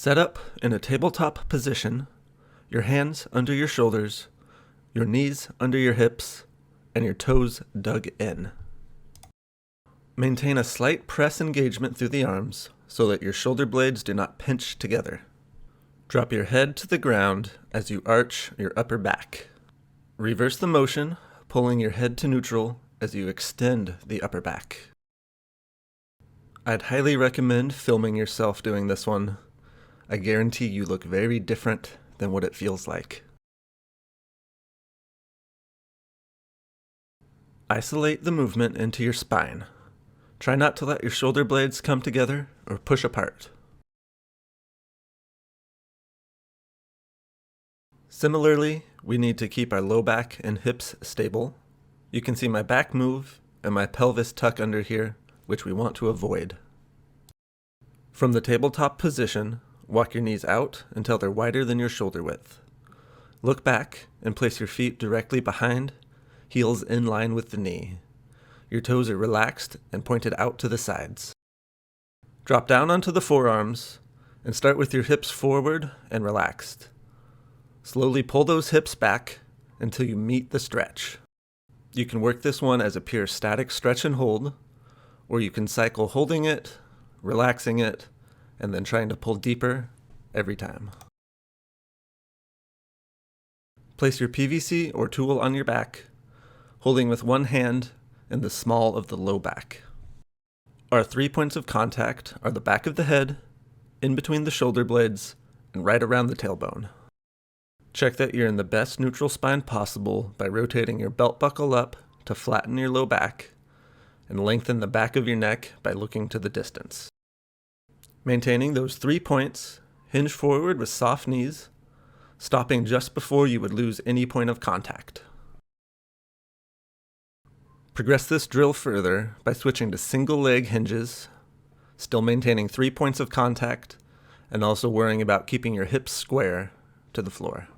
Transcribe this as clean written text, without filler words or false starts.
Set up in a tabletop position, your hands under your shoulders, your knees under your hips, and your toes dug in. Maintain a slight press engagement through the arms so that your shoulder blades do not pinch together. Drop your head to the ground as you arch your upper back. Reverse the motion, pulling your head to neutral as you extend the upper back. I'd highly recommend filming yourself doing this one. I guarantee you look very different than what it feels like. Isolate the movement into your spine. Try not to let your shoulder blades come together or push apart. Similarly, we need to keep our low back and hips stable. You can see my back move and my pelvis tuck under here, which we want to avoid. From the tabletop position, walk your knees out until they're wider than your shoulder width. Look back and place your feet directly behind, heels in line with the knee. Your toes are relaxed and pointed out to the sides. Drop down onto the forearms and start with your hips forward and relaxed. Slowly pull those hips back until you meet the stretch. You can work this one as a pure static stretch and hold, or you can cycle holding it, relaxing it, and then trying to pull deeper every time. Place your PVC or tool on your back, holding with one hand in the small of the low back. Our 3 points of contact are the back of the head, in between the shoulder blades, and right around the tailbone. Check that you're in the best neutral spine possible by rotating your belt buckle up to flatten your low back, and lengthen the back of your neck by looking to the distance. Maintaining those 3 points, hinge forward with soft knees, stopping just before you would lose any point of contact. Progress this drill further by switching to single leg hinges, still maintaining 3 points of contact, and also worrying about keeping your hips square to the floor.